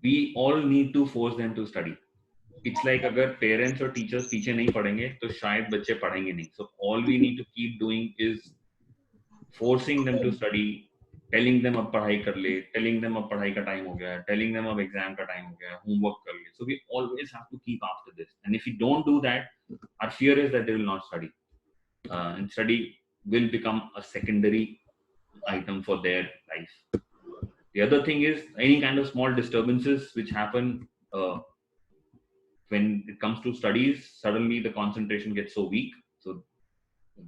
we all need to force them to study. It's like अगर parents और teachers पीछे नहीं पढ़ेंगे तो शायद बच्चे पढ़ेंगे नहीं. So all we need to keep doing is forcing them to study, telling them अब पढ़ाई कर ले, telling them अब पढ़ाई का time हो गया है, telling them अब exam का time हो गया है, homework कर ले. So we always have to keep after this. And if we don't do that, our fear is that they will not study. And study will become a secondary item for their life. The other thing is any kind of small disturbances which happen when it comes to studies, suddenly the concentration gets so weak. So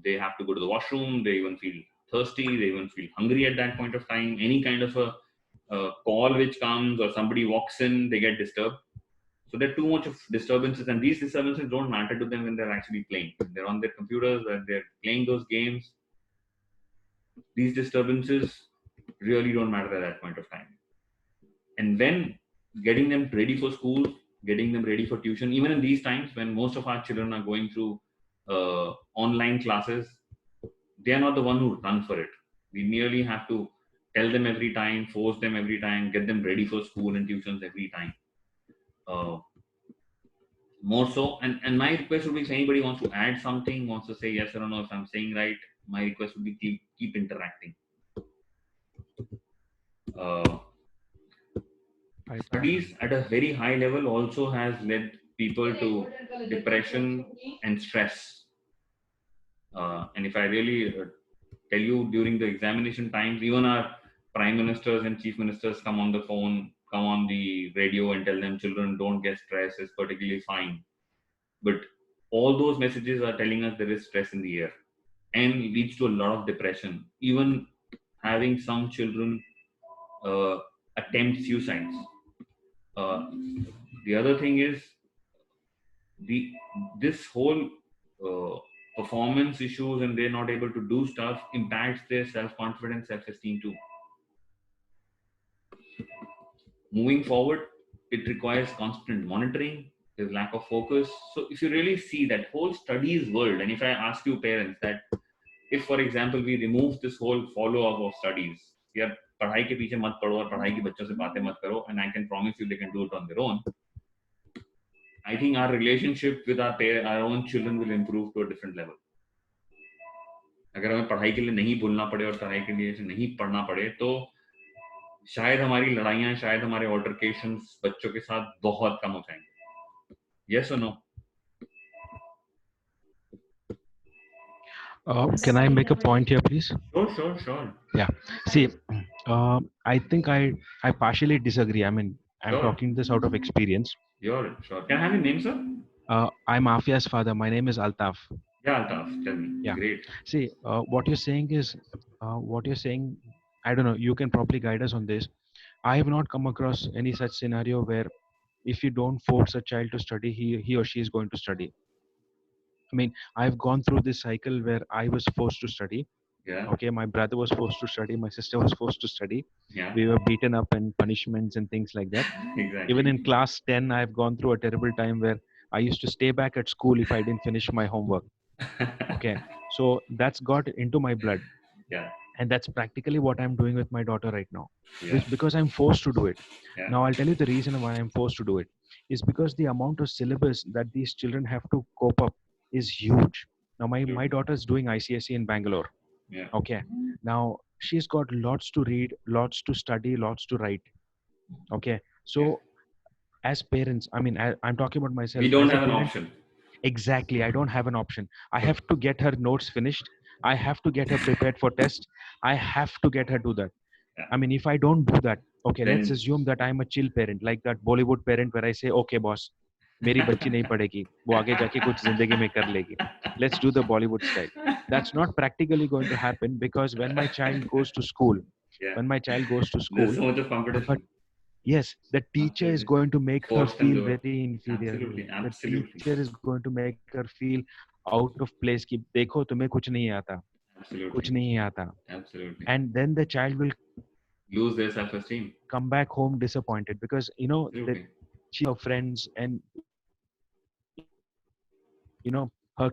they have to go to the washroom, they even feel thirsty, they even feel hungry at that point of time. Any kind of a call which comes or somebody walks in, they get disturbed. So there are too much of disturbances, and these disturbances don't matter to them when they're actually playing. When they're on their computers, when they're playing those games, these disturbances really don't matter at that point of time. And when getting them ready for school, getting them ready for tuition, even in these times when most of our children are going through online classes, they are not the one who run for it. We merely have to tell them every time, force them every time, get them ready for school and tuitions every time. More so, and my request would be if anybody wants to add something, wants to say yes or no, if I'm saying right, my request would be keep interacting. Studies at a very high level also has led people to depression and stress. And if I really tell you, during the examination times, even our prime ministers and chief ministers come on the phone, come on the radio and tell them children don't get stressed, it's particularly fine. But all those messages are telling us there is stress in the air and leads to a lot of depression. Even having some children attempt suicides. The other thing is this whole performance issues and they're not able to do stuff impacts their self-confidence, self-esteem too. Moving forward, it requires constant monitoring. There's lack of focus. So if you really see that whole studies world, and if I ask you parents that if for example we remove this whole follow-up of studies, यार पढ़ाई के पीछे मत पढ़ो और पढ़ाई के बच्चों से बातें मत करो, and I can promise you they can do it on their own. I think our relationship with our own children will improve to a different level. अगर हमें पढ़ाई के लिए नहीं बोलना पड़े और पढ़ाई के लिए नहीं पढ़ना पड़े तो शायद हमारी लड़ाइयाँ, शायद हमारे ऑल्टरकेशंस बच्चों के साथ बहुत कम हो जाएंगे. Yes or no? Can I make a point here, please? Sure. Yeah. See, I think I partially disagree. I mean, I'm talking this out of experience. Sure. Can I have your name, sir? I'm Afia's father. My name is Altaf. Yeah, Altaf. Tell me. Yeah. Great. See, what you're saying is, I don't know. You can probably guide us on this. I have not come across any such scenario where if you don't force a child to study, he or she is going to study. I mean, I've gone through this cycle where I was forced to study. Yeah. Okay, my brother was forced to study, my sister was forced to study. Yeah. We were beaten up and punishments and things like that. Exactly. Even in class 10, I've gone through a terrible time where I used to stay back at school if I didn't finish my homework. Okay, so that's got into my blood. Yeah. And that's practically what I'm doing with my daughter right now. Yeah. Because I'm forced to do it. Yeah. Now I'll tell you the reason why I'm forced to do it is because the amount of syllabus that these children have to cope up is huge. Now my daughter's doing ICSE in Bangalore. Yeah. Okay, now she's got lots to read, lots to study, lots to write. Okay, so as parents, I mean, I'm talking about myself. We don't have an option. Exactly, I don't have an option. I have to get her notes finished. I have to get her prepared for test. I have to get her do that. Yeah. I mean, if I don't do that, okay, Then, let's assume that I'm a chill parent, like that Bollywood parent where I say, okay, boss, मेरी बच्ची नहीं पढ़ेगी, वो आगे जाके कुछ जिंदगी में कर लेगी. Let's do the Bollywood style. That's not practically going to happen because when my child goes to school, there's so much of competition. Yes, the teacher is going to make her feel very inferior. Absolutely. The teacher is going to make her feel out of place. कि देखो तुम्हें कुछ नहीं आता. कुछ नहीं आता. Absolutely. And then the child will lose their self-esteem. Come back home disappointed because she her friends and her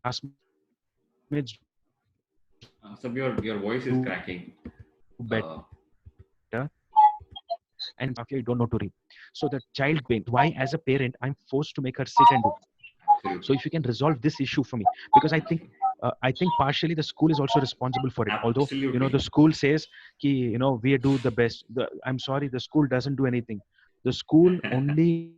classmates. So your voice is cracking. Better. and I don't know to read. So the child pain, why as a parent I'm forced to make her sit and do. So Absolutely. if you can resolve this issue for me, because I think partially the school is also responsible for it. Although the Absolutely. school says ki, we do the best. I'm sorry, the school doesn't do anything. The school only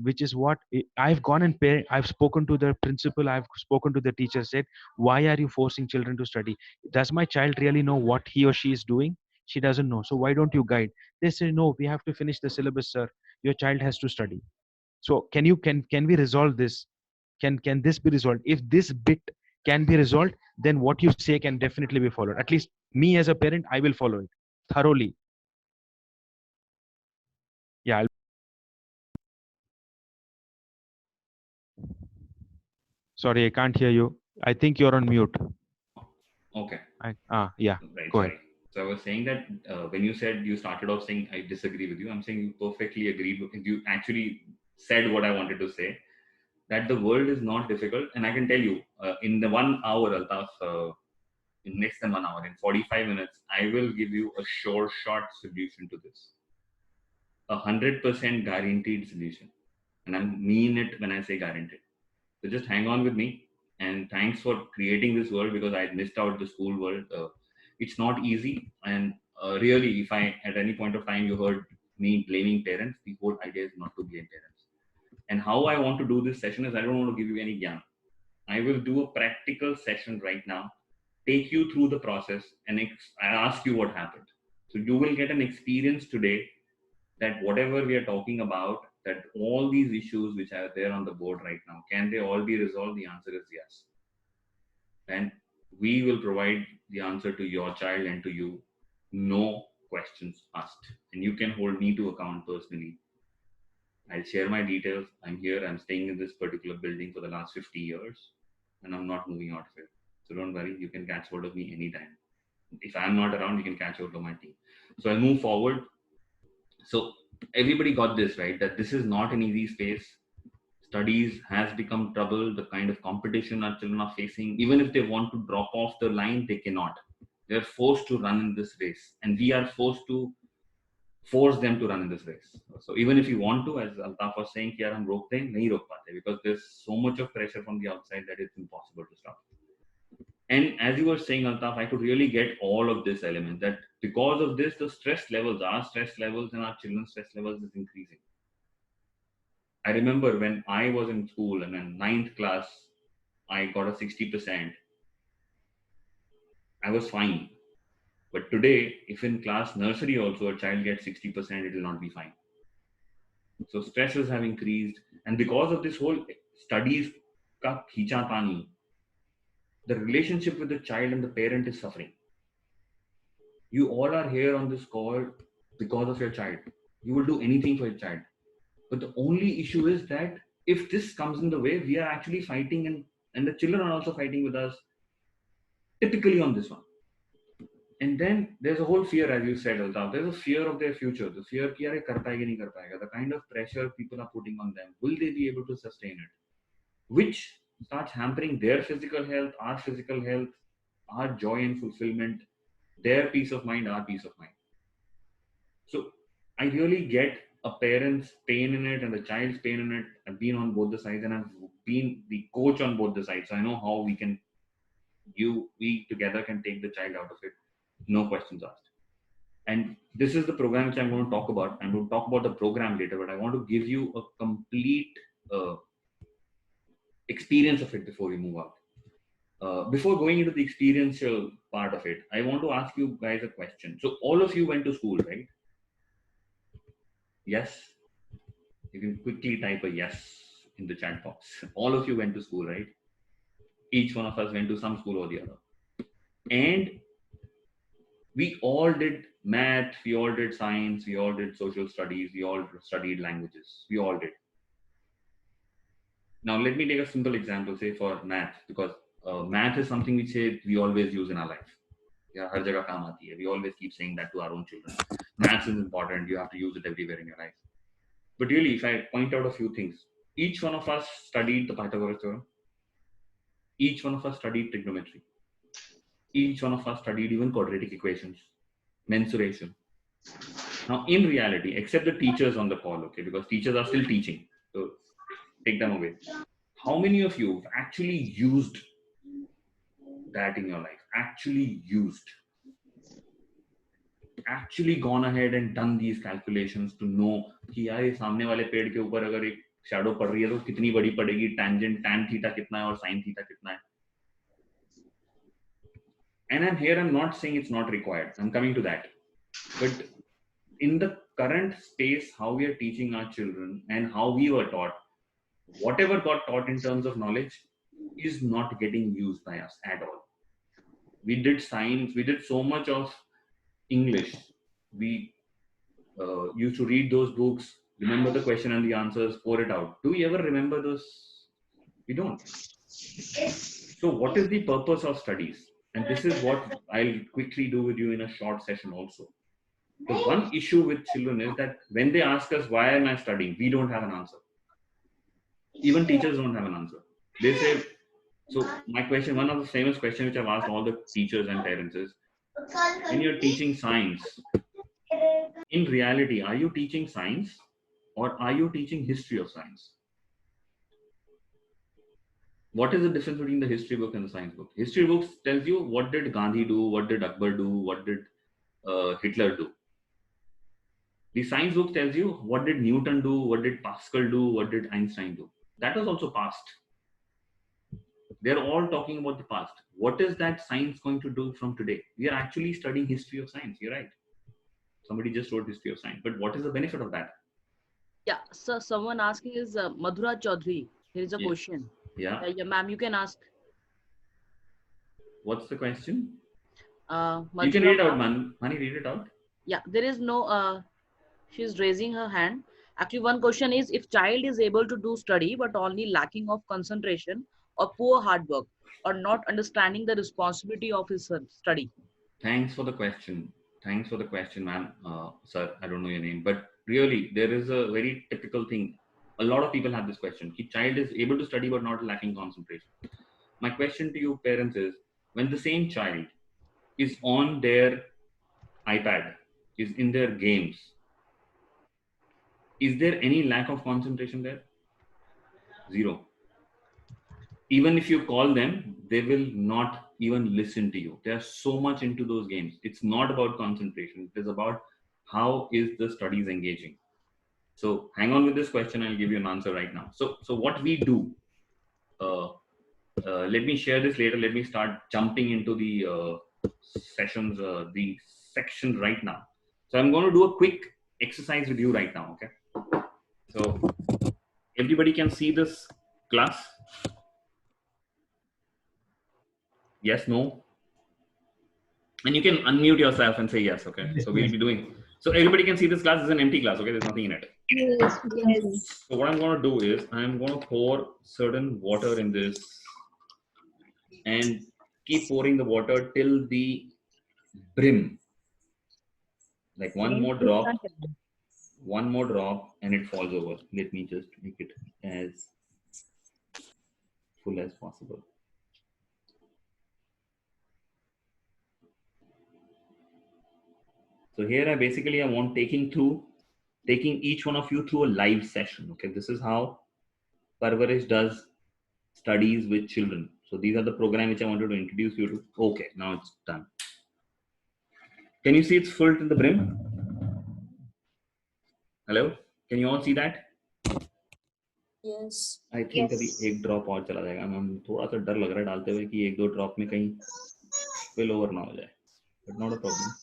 which is what I've gone and I've spoken to the principal, I've spoken to the teacher, said, why are you forcing children to study? Does my child really know what he or she is doing? She doesn't know. So why don't you guide? They say, no, we have to finish the syllabus, sir. Your child has to study. So can we resolve this? Can this be resolved? If this bit can be resolved, then what you say can definitely be followed. At least me as a parent, I will follow it thoroughly. Yeah. Sorry, I can't hear you. I think you're on mute. Okay. Yeah. Right. Go ahead. Sorry. So I was saying that when you said, you started off saying I disagree with you, I'm saying you perfectly agreed. You actually said what I wanted to say. That the world is not difficult, and I can tell you, in the 1 hour, Altaf, in less than 1 hour, in 45 minutes, I will give you a sure shot solution to this. 100% guaranteed solution. And I mean it when I say guaranteed. So just hang on with me. And thanks for creating this world, because I missed out the school world. It's not easy. And really, if I at any point of time you heard me blaming parents, the whole idea is not to blame parents. And how I want to do this session is, I don't want to give you any gyan. I will do a practical session right now, take you through the process, and I ask you what happened. So you will get an experience today that whatever we are talking about, that all these issues which are there on the board right now, can they all be resolved? The answer is yes. And we will provide the answer to your child and to you, no questions asked. And you can hold me to account personally. I'll share my details. I'm here. I'm staying in this particular building for the last 50 years, and I'm not moving out of it. So don't worry. You can catch hold of me anytime. If I'm not around, you can catch hold of my team. So I'll move forward. So everybody got this right, that this is not an easy space. Studies has become trouble. The kind of competition our children are facing, even if they want to drop off the line, they cannot. They're forced to run in this race, and we are forced to force them to run in this race. So even if you want to, as Altaf was saying, कि यार हम रोकते हैं, नहीं रोक पाते, because there's so much of pressure from the outside that it's impossible to stop. And as you were saying, Altaf, I could really get all of this element, that because of this, the stress levels, our stress levels and our children's stress levels is increasing. I remember when I was in school and in ninth class, I got a 60%. I was fine. But today, if in class nursery also a child gets 60%, it will not be fine. So stresses have increased. And because of this whole studies ka khicha pani, the relationship with the child and the parent is suffering. You all are here on this call because of your child. You will do anything for your child. But the only issue is that if this comes in the way, we are actually fighting, and the children are also fighting with us, typically on this one. And then there's a whole fear, as you said, Altaf. There's a fear of their future. The fear कि यार ये कर पाएगा नहीं कर पाएगा. The kind of pressure people are putting on them. Will they be able to sustain it? Which starts hampering their physical health, our joy and fulfillment, their peace of mind, our peace of mind. So I really get a parent's pain in it and the child's pain in it. I've been on both the sides, and I've been the coach on both the sides. So I know how we together can take the child out of it. No questions asked. And this is the program which I'm going to talk about. I'm going to talk about the program later, but I want to give you a complete experience of it before we move out. Before going into the experiential part of it, I want to ask you guys a question. So all of you went to school, right? Yes. You can quickly type a yes in the chat box. All of you went to school, right? Each one of us went to some school or the other. And we all did math, we all did science, we all did social studies, we all studied languages. We all did. Now, let me take a simple example, say for math, because math is something which we always use in our life. Yeah, har jagah kaam aati hai. We always keep saying that to our own children. Maths is important. You have to use it everywhere in your life. But really, if I point out a few things, each one of us studied the Pythagoras theorem. Each one of us studied trigonometry. Each one of us studied even quadratic equations, mensuration. Now, in reality, except the teachers on the call, okay, because teachers are still teaching, so take them away. How many of you have actually used that in your life? Actually gone ahead and done these calculations to know कि यार ये सामने वाले पेड़ के ऊपर अगर एक शैडो पड़ रही है तो कितनी बड़ी पड़ेगी, टेंजेंट tan थीटा कितना है और sin थीटा कितना है. And I'm not saying it's not required. I'm coming to that. But in the current space, how we are teaching our children and how we were taught, whatever got taught in terms of knowledge is not getting used by us at all. We did science, we did so much of English. We used to read those books, remember the question and the answers, pour it out. Do we ever remember those? We don't. So what is the purpose of studies? And this is what I'll quickly do with you in a short session also. The one issue with children is that when they ask us, why am I studying? We don't have an answer. Even teachers don't have an answer. They say, so my question, one of the famous questions which I've asked all the teachers and parents is, when you're teaching science, in reality, are you teaching science or are you teaching history of science? What is the difference between the history book and the science book? History books tells you what did Gandhi do, what did Akbar do, what did Hitler do. The science book tells you what did Newton do, what did Pascal do, what did Einstein do. That was also past. They're all talking about the past. What is that science going to do from today? We are actually studying history of science. You're right. Somebody just wrote history of science. But what is the benefit of that? Yeah, so someone asking is Madhura Chaudhary. Here is a question. Yeah. Yeah, ma'am, you can ask. What's the question? Madhura, you can read it out, man. Mani, read it out. Yeah, there is no, she's raising her hand. Actually, one question is, if child is able to do study, but only lacking of concentration or poor hard work or not understanding the responsibility of his study. Thanks for the question. Thanks for the question, ma'am. Sir, I don't know your name, but really, there is a very typical thing. A lot of people have this question. The child is able to study, but not lacking concentration. My question to you parents is, when the same child is on their iPad, is in their games, is there any lack of concentration there? Zero. Even if you call them, they will not even listen to you. They are so much into those games. It's not about concentration. It is about how is the studies engaging. So hang on with this question. I'll give you an answer right now. So what we do, let me share this later. Let me start jumping into the sessions, the section right now. So I'm going to do a quick exercise with you right now. Okay. So everybody can see this class. Yes, no. And you can unmute yourself and say yes. Okay. So we'll be doing. So everybody can see this class is an empty class. Okay. There's nothing in it. Yes, yes. So what I'm going to do is I'm going to pour certain water in this and keep pouring the water till the brim. Like one more drop, and it falls over. Let me just make it as full as possible. So here I want taking each one of you through a live session. Okay, this is how Parvarish does studies with children. So these are the program which I wanted to introduce you to. Okay, now it's done. Can you see it's full to the brim? Hello, can you all see that? Yes. I think अभी एक drop और चला जाएगा. Ma'am थोड़ा सा डर लग रहा है डालते हुए कि एक दो drop में कहीं spill over ना हो जाए. But not a problem.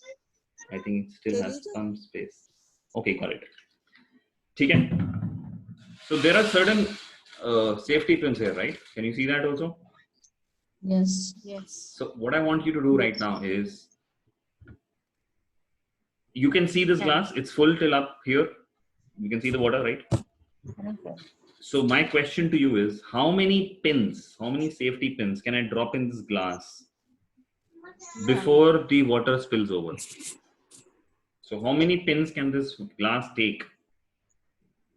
I think it still has some space. Okay, got it. ठीक है. So there are certain safety pins here, right? Can you see that also? Yes. Yes. So what I want you to do right now is, you can see this glass. It's full till up here. You can see the water, right? Okay. So my question to you is, how many pins, how many safety pins can I drop in this glass before the water spills over? So how many pins can this glass take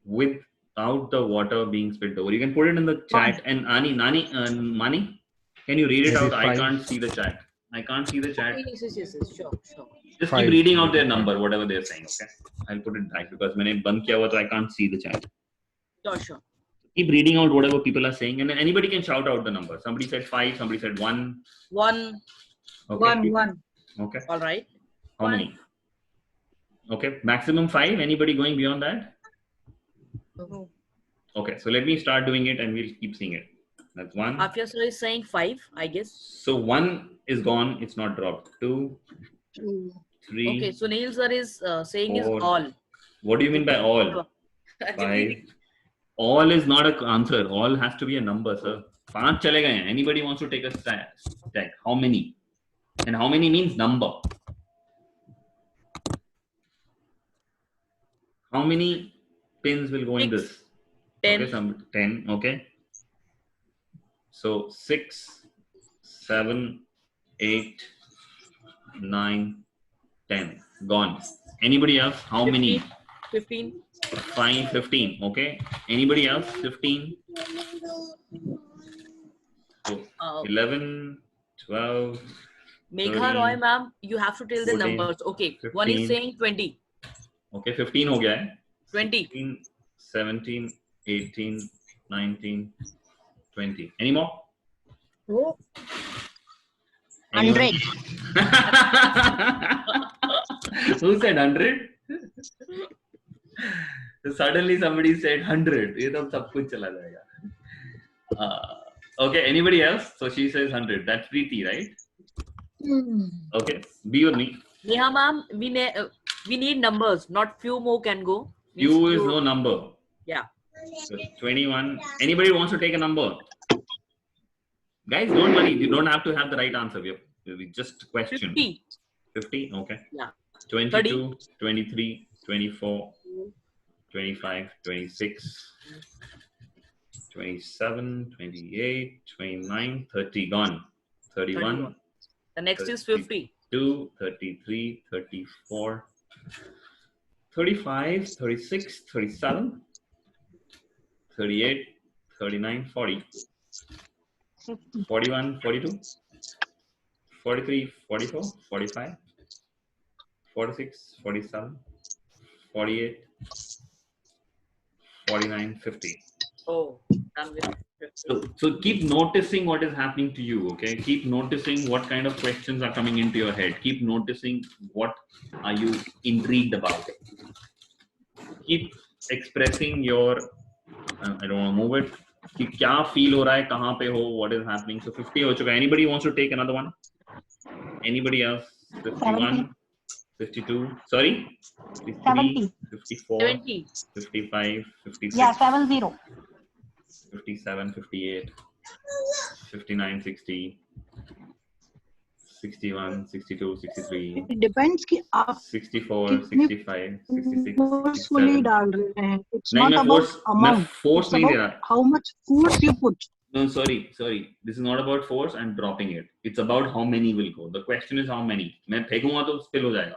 without the water being spilled over? You can put it in the chat. And Mani, can you read it Maybe out? 5. I can't see the chat. I can't see the chat. Yes, yes, yes, yes. Sure, sure. Just Five. keep reading out their number, whatever they're saying. Okay, I'll put it back because मैंने बंद किया हुआ तो I can't see the chat. Sure, sure. Keep reading out whatever people are saying, and then anybody can shout out the number. Somebody said 5, somebody said 1. 1. Okay. 1. Okay. All right. How many? Okay, maximum 5. Anybody going beyond that? No. Okay, so let me start doing it, and we'll keep seeing it. That's 1. Afia sir is saying 5, I guess. So 1 is gone. It's not dropped. 2, 3. Okay, Sunil sir is saying is 4. all. What do you mean by all? 5. All is not an answer. All has to be a number, sir. 5 chale gaye hain. Anybody wants to take a stack? How many? And how many means number. How many pins will go in 6. this? 10. Okay, 10. Okay. So 6, 7, 8, 9, 10. Gone. Anybody else? How 15. many? 15. 5, 15. Okay. Anybody else? 15. So 11, 12. Megha 13, Roy ma'am, you have to tell the 14, numbers. Okay, one is 15. saying 20. Okay, 15 हो गया है. 20. 16, 17, 18, 19, 20. Any more? Oh. Anyone? 100. Who said 100? So suddenly somebody said 100. ये तो सब कुछ चला जाएगा. Okay, anybody else? So she says 100. That's Preeti, right? Okay, be with me. Neha ma'am, we need numbers, not few more can go. Few is no number. Yeah. So 21. Anybody wants to take a number? Guys, don't worry. You don't have to have the right answer. We just question. 50. 50? Okay. Yeah. 22, 30. 23, 24, 25, 26, 27, 28, 29, 30. Gone. 31. The next is 50. 32, 33, 34, 35, 36, 37, 38, 39, 40, 41, 42, 43, 44, 45, 46, 47, 48, 49, 50. Oh, done with 50. So keep noticing what is happening to you, okay? Keep noticing what kind of questions are coming into your head. Keep noticing what are you intrigued about. Keep expressing your, I don't want to move it. कि क्या feel हो रहा है, कहाँ पे हो, what is happening. So 50 हो चुका है. Anybody wants to take another one? Anybody else? 51, 52, sorry? 53, 54, 70. 55, 56. Yeah, 70. 57, 58, 59, 60, 61, 62, 63, It depends कि आप 64, कितने 65, 66, forcefully 67. डाल रहे हैं. It's नहीं, not मैं about force amount. It's नहीं दे about रहा. how much force you put. No, sorry. This is not about force. I'm dropping it. It's about how many will go. The question is how many. मैं फेंकूंगा तो spill हो जाएगा.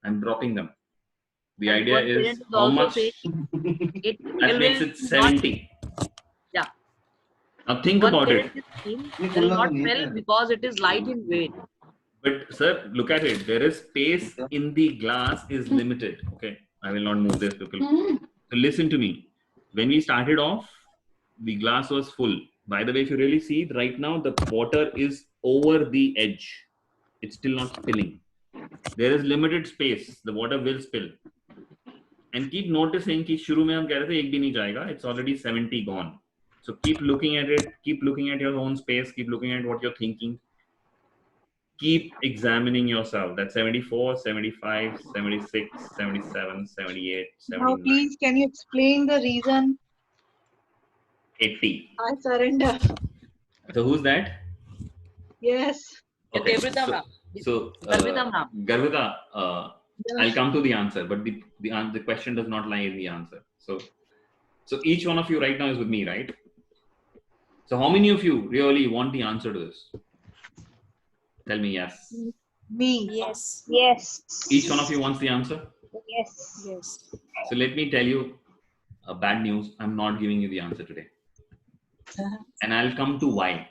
I'm dropping them. The And idea one is parent how also much. saying it That makes will it 70. Yeah. Now think One about it. parent is saying it will not fell because it is light in weight. But sir, look at it. There is space in the glass is limited. Okay, I will not move this. People. So listen to me. When we started off, the glass was full. By the way, if you really see right now, the water is over the edge. It's still not spilling. There is limited space. The water will spill. And keep noticing कि शुरू में हम कह रहे थे एक भी नहीं जाएगा. It's already 70 gone. So keep looking at it. Keep looking at your own space. Keep looking at what you're thinking. Keep examining yourself. That's 74, 75, 76, 77, 78, Now, 79, please, can you explain the reason? 80. I surrender. So who's that? Yes. Okay. Devrita ma'am. So Garvita ma'am. Garvita, I'll come to the answer, but the question does not lie in the answer. So each one of you right now is with me, right? So how many of you really want the answer to this? Tell me yes. Me. Yes. Yes. Each one of you wants the answer? Yes. Yes. So let me tell you bad news. I'm not giving you the answer today. And I'll come to why.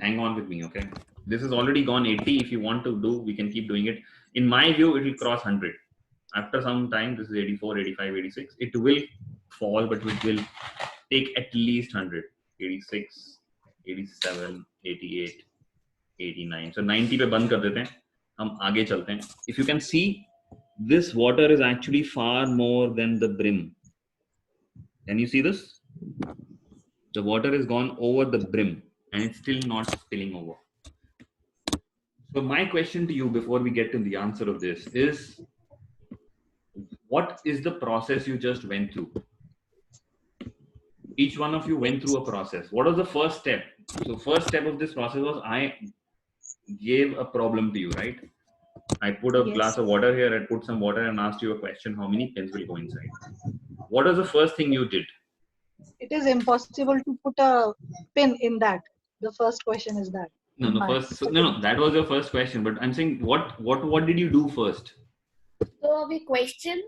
Hang on with me, okay? This has already gone 80. If you want to do, we can keep doing it. In my view, it will cross 100. After some time, this is 84, 85, 86. It will fall, but it will take at least 100. 86, 87, 88, 89. So 90 पे बंद कर देते हैं. हम आगे चलते हैं. If you can see, this water is actually far more than the brim. Can you see this? The water has gone over the brim and it's still not spilling over. So my question to you before we get to the answer of this is, what is the process you just went through? Each one of you went through a process. What was the first step? So first step of this process was I gave a problem to you, right? I put a glass of water here, I put some water and asked you a question, how many pins will go inside? What was the first thing you did? It is impossible to put a pin in that. The first question is that. No, that was your first question, but I'm saying what did you do first? So we question.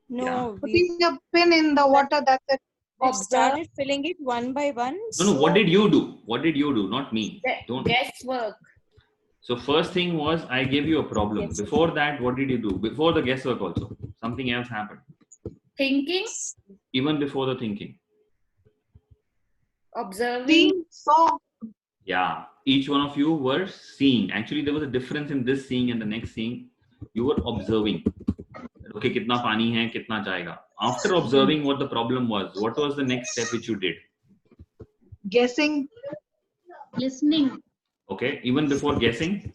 No, we Putting a pin in the water, that's it. started filling it one by one. No, what did you do? What did you do? Not me. Don't. Guesswork. So first thing was I gave you a problem. Yes. Before that, what did you do? Before the guesswork also, something else happened. Thinking. Even before the thinking. Observing. Seeing, saw. Yeah, each one of you were seeing. Actually, there was a difference in this seeing and the next seeing. You were observing. Okay, kitna pani hai, kitna jayega. After observing what the problem was, what was the next step which you did? Guessing. Listening. Okay, even before guessing,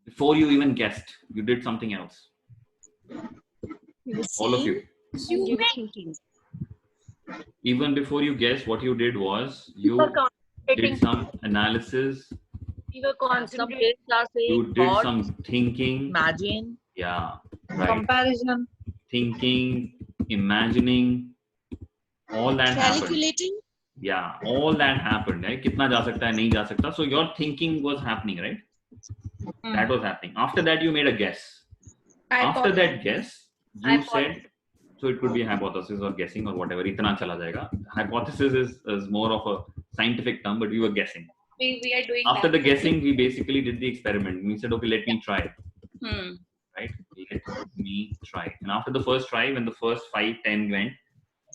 before you even guessed, you did something else. All of you. And you were thinking. Even before you guessed, what you did was you did some analysis. Some kids are You saying did thought, some thinking. imagine. Yeah, right. Comparison. Thinking, imagining, all that happened. Calculating. Yeah, all that happened. Right? Kitna ja sakta hai, nahi ja sakta. So your thinking was happening, right? That was happening. After that, you made a guess. After that guess, you said, so it could be a hypothesis or guessing or whatever. Itna chala jayega. Hypothesis is more of a scientific term, but we were guessing. We are doing After that. the guessing, we basically did the experiment. We said, okay, let me try. Right? Let me try. And after the first try, when the first 5, 10 went,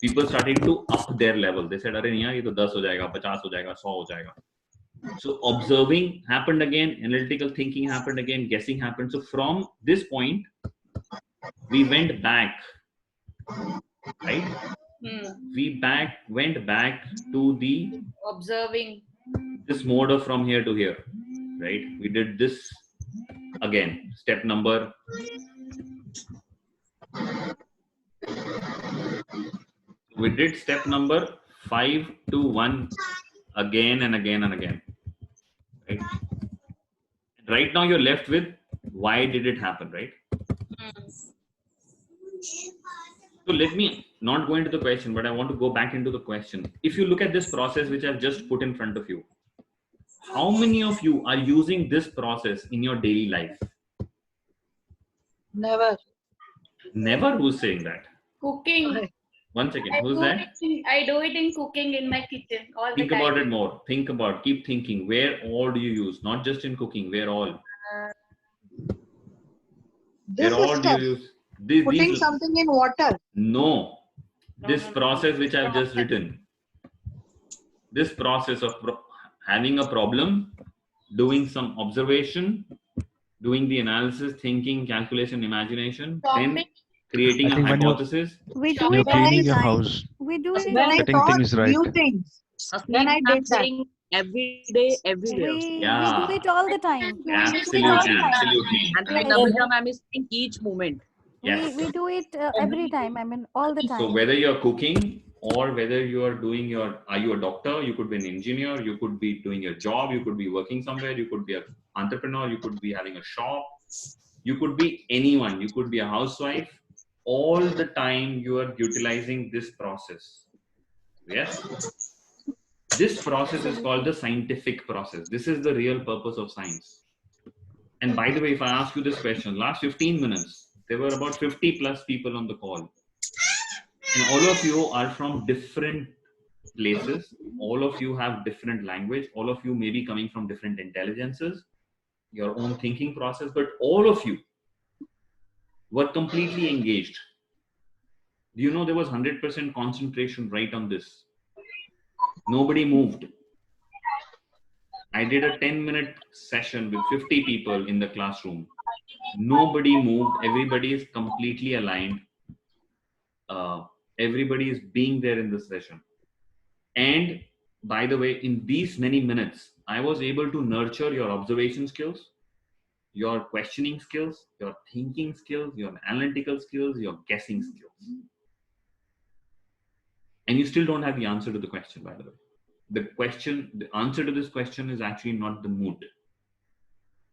people started to up their level. They said, "Arey nahi, ye to 10 ho jayega, 50 ho jayega, 100 ho jayega." So observing happened again, analytical thinking happened again, guessing happened. So from this point, we went back, right? We went back to the Observing. this mode of from here to here, right? We did this again. Step number. We did step number 5 to 1 again and again and again. Right? Right now you're left with why did it happen, right? So let me not go into the question, but I want to go back into the question. If you look at this process which I've just put in front of you, how many of you are using this process in your daily life? Never. Never? Who's saying that? Cooking. 1 second. Who's that? I do it in cooking in my kitchen all the Think time. about it more. Think about, keep thinking. Where all do you use? Not just in cooking, where all? This Where all is do you tough. use? Putting something in water. No. This no. process which I've just written. This process of having a problem, doing some observation, doing the analysis, thinking, calculation, imagination, then Shopping. creating I a think when you're- hypothesis. We do When you're it all cleaning the your time. house, We do it When all I the setting thought things right. new things. Then I did that. Every day, every day. We Yeah. do it all the time. We do it all the Absolutely, time. absolutely. And Like- Nabita ma'am is saying each moment. Yes. We do it every time. I mean, all the So time. whether you're cooking or whether you are doing are you a doctor, you could be an engineer, you could be doing your job, you could be working somewhere, you could be an entrepreneur, you could be having a shop, you could be anyone, you could be a housewife. All the time you are utilizing this process. Yes. This process is called the scientific process. This is the real purpose of science. And by the way, if I ask you this question, last 15 minutes, there were about 50 plus people on the call. And all of you are from different places. All of you have different language. All of you may be coming from different intelligences, your own thinking process, but all of you were completely engaged. Do you know there was 100% concentration right on this? Nobody moved. I did a 10-minute session with 50 people in the classroom. Nobody moved. Everybody is completely aligned. Everybody is being there in the session. And by the way, in these many minutes, I was able to nurture your observation skills, your questioning skills, your thinking skills, your analytical skills, your guessing skills. And you still don't have the answer to the question, by the way. The answer to this question is actually not the mood.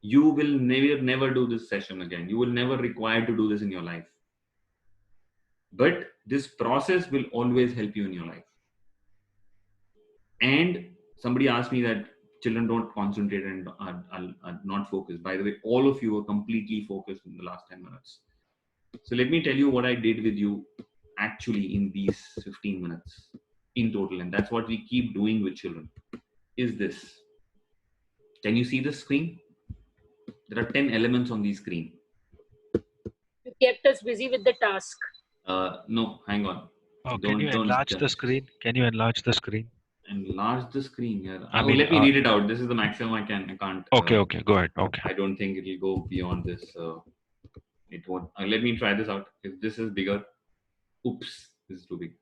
You will never do this session again. You will never require to do this in your life. But this process will always help you in your life. And somebody asked me that children don't concentrate and are not focused. By the way, all of you are completely focused in the last 10 minutes. So let me tell you what I did with you actually in these 15 minutes in total. And that's what we keep doing with children, is this. Can you see the screen? There are 10 elements on the screen. You kept us busy with the task. No, hang on. Oh, can you enlarge the screen? Can you enlarge the screen? Enlarge the screen here. I mean, let me read it out. This is the maximum I can't. Okay, go ahead. Okay. I don't think it will go beyond this. It won't. Let me try this out. If this is bigger, oops, this is too big.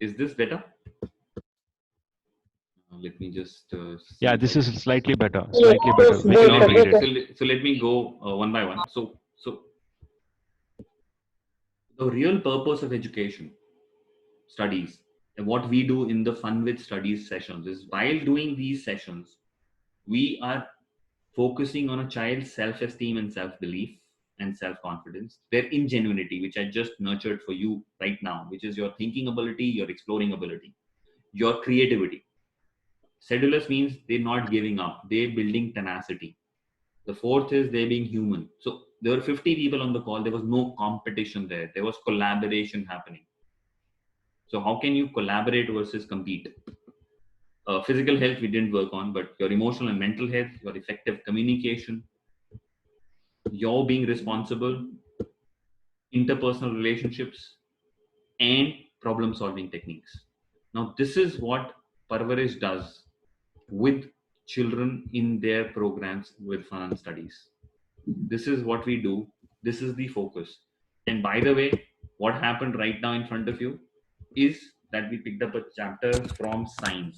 Is this better? Let me just. Yeah, this is slightly better. Slightly better. We So, cannot read it. so let me go one by one. So the real purpose of education, studies, and what we do in the Fun with Studies sessions is, while doing these sessions, we are focusing on a child's self-esteem and self-belief and self-confidence, their ingenuity, which I just nurtured for you right now, which is your thinking ability, your exploring ability, your creativity. Sedulous means they're not giving up, they're building tenacity. The fourth is they being human. So there were 50 people on the call. There was no competition there. There was collaboration happening. So how can you collaborate versus compete? Physical health we didn't work on, but your emotional and mental health, your effective communication, your being responsible, interpersonal relationships, and problem solving techniques. Now this is what Parvarish does with children in their programs with Fun Studies. This is what we do. This is the focus. And by the way, what happened right now in front of you is that we picked up a chapter from science.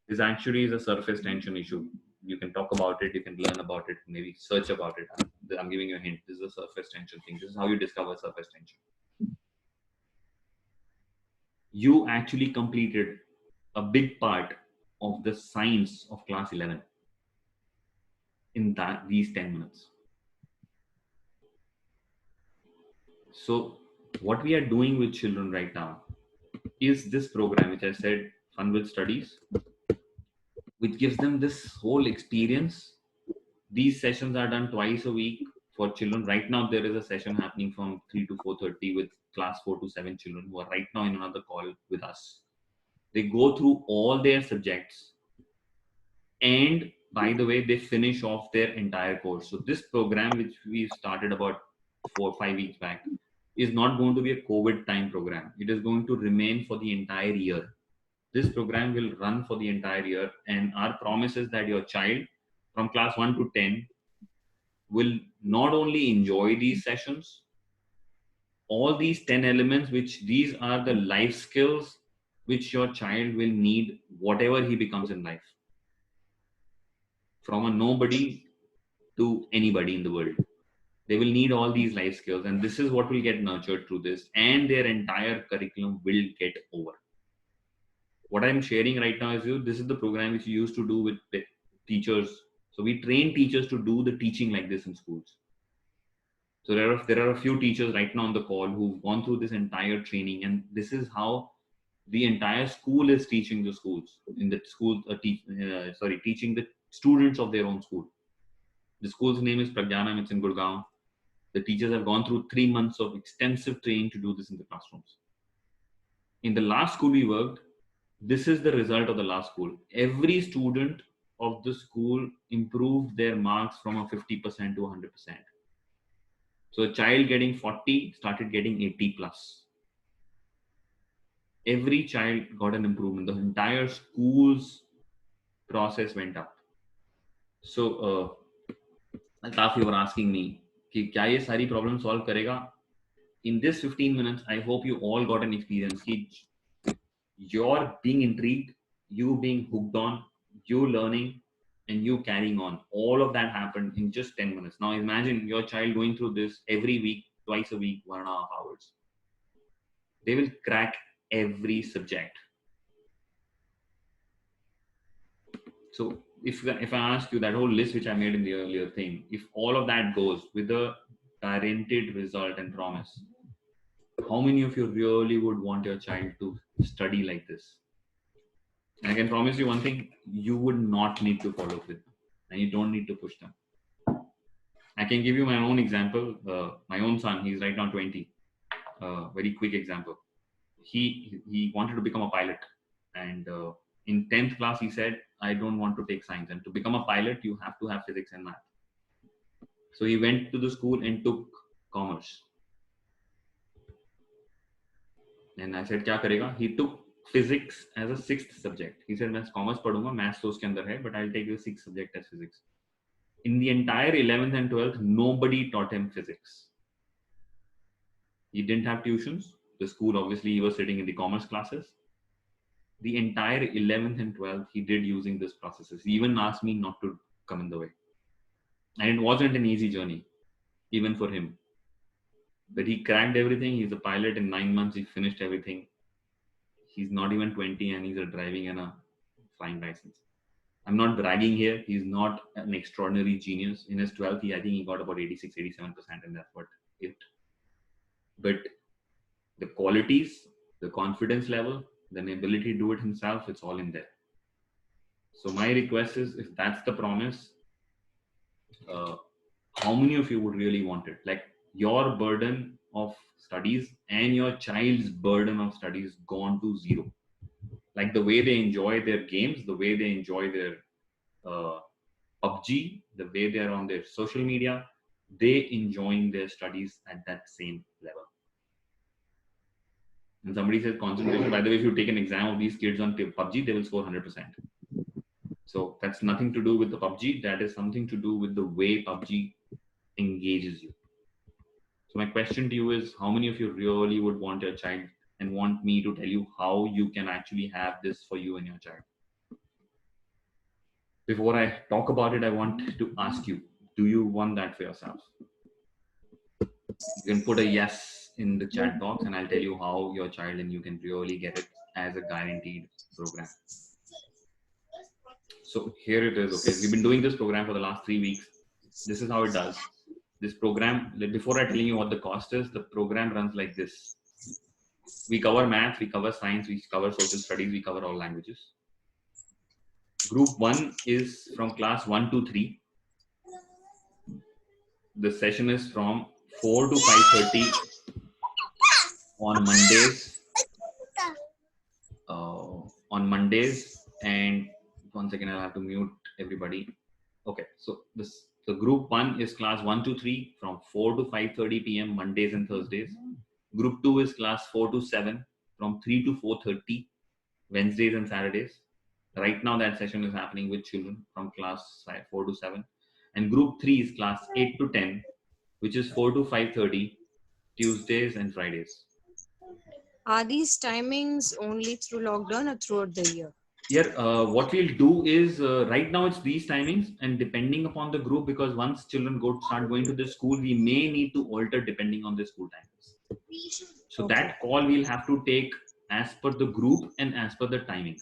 This actually is a surface tension issue. You can talk about it, you can learn about it, maybe search about it. I'm giving you a hint. This is a surface tension thing. This is how you discover surface tension. You actually completed a big part of the science of class 11 in these 10 minutes. So what we are doing with children right now is this program, which I said, Fun with Studies, which gives them this whole experience. These sessions are done twice a week for children. Right now, there is a session happening from 3 to 4:30 with class 4 to 7 children who are right now in another call with us. They go through all their subjects, and by the way, they finish off their entire course. So this program, which we started about 4 or 5 weeks back, is not going to be a COVID time program. It is going to remain for the entire year. This program will run for the entire year, and our promise is that your child from class 1 to 10 will not only enjoy these sessions, all these 10 elements, which these are the life skills which your child will need whatever he becomes in life, from a nobody to anybody in the world. They will need all these life skills, and this is what will get nurtured through this, and their entire curriculum will get over. What I'm sharing right now is this is the program which we used to do with the teachers. So we train teachers to do the teaching like this in schools. So there are a few teachers right now on the call who've gone through this entire training, and this is how the entire school is teaching the schools in the school. Teaching the students of their own school. The school's name is Pragyana. It's in Gurgaon. The teachers have gone through 3 months of extensive training to do this in the classrooms. In the last school we worked, This is the result of the last school. Every student of the school improved their marks from a 50% to 100%. So a child getting 40 started getting 80 plus. Every child got an improvement. The entire school's process went up. So Altaf, you were asking me कि क्या ये सारी problem solve करेगा? In this 15 minutes, I hope you all got an experience कि you're being intrigued, you being hooked on, you learning, and you carrying on. All of that happened in just 10 minutes. Now imagine your child going through this every week, twice a week, 1.5 hours. They will crack every subject. So if I ask you that whole list which I made in the earlier thing, if all of that goes with a guaranteed result and promise, how many of you really would want your child to study like this? And I can promise you one thing, you would not need to follow with them and you don't need to push them. I can give you my own example. My own son, he's right now 20. Very quick example. He wanted to become a pilot. And in 10th class, he said, I don't want to take science. And to become a pilot, you have to have physics and math. So he went to the school and took commerce. And I said, क्या करेगा? He took physics as a 6th subject. He said, मैं commerce पढ़ूंगा, maths तो उसके अंदर है, but I'll take the 6th subject as physics. In the entire 11th and 12th, nobody taught him physics. He didn't have tuitions. The school, obviously, he was sitting in the commerce classes. The entire 11th and 12th, he did using this processes. He even asked me not to come in the way. And it wasn't an easy journey, even for him. But he cracked everything. He's a pilot. In 9 months, he finished everything. He's not even 20 and he's driving in a flying license. I'm not bragging here. He's not an extraordinary genius. In his 12th, I think he got about 86, 87%, and that's what it. But the qualities, the confidence level, the ability to do it himself, it's all in there. So my request is, if that's the promise, how many of you would really want it? Like your burden of studies and your child's burden of studies gone to zero. Like the way they enjoy their games, the way they enjoy their PUBG, the way they're on their social media, they enjoying their studies at that same level. And somebody says concentration. By the way, if you take an exam of these kids on PUBG, they will score 100%. So that's nothing to do with the PUBG. That is something to do with the way PUBG engages you. So my question to you is, how many of you really would want your child and want me to tell you how you can actually have this for you and your child? Before I talk about it, I want to ask you, do you want that for yourself? You can put a yes in the chat box and I'll tell you how your child and you can really get it as a guaranteed program. So here it is. Okay, we've been doing this program for the last 3 weeks. This is how it does. This program, before I tell you what the cost is, the program runs like this. We cover math, we cover science, we cover social studies, we cover all languages. Group 1 is from class 1 to 3. The session is from 4 to 5:30 on Mondays. And one second, I'll have to mute everybody. Okay, so the group 1 is class 1 to 3 from 4 to 5:30 p.m. Mondays and Thursdays. Group 2 is class 4 to 7 from 3 to 4:30 Wednesdays and Saturdays. Right now that session is happening with children from class 4 to 7. And group 3 is class 8 to 10, which is 4 to 5:30 Tuesdays and Fridays. Are these timings only through lockdown or throughout the year? Here, what we'll do is, right now it's these timings, and depending upon the group, because once children start going to the school, we may need to alter depending on the school timings. So that call we'll have to take as per the group and as per the timings.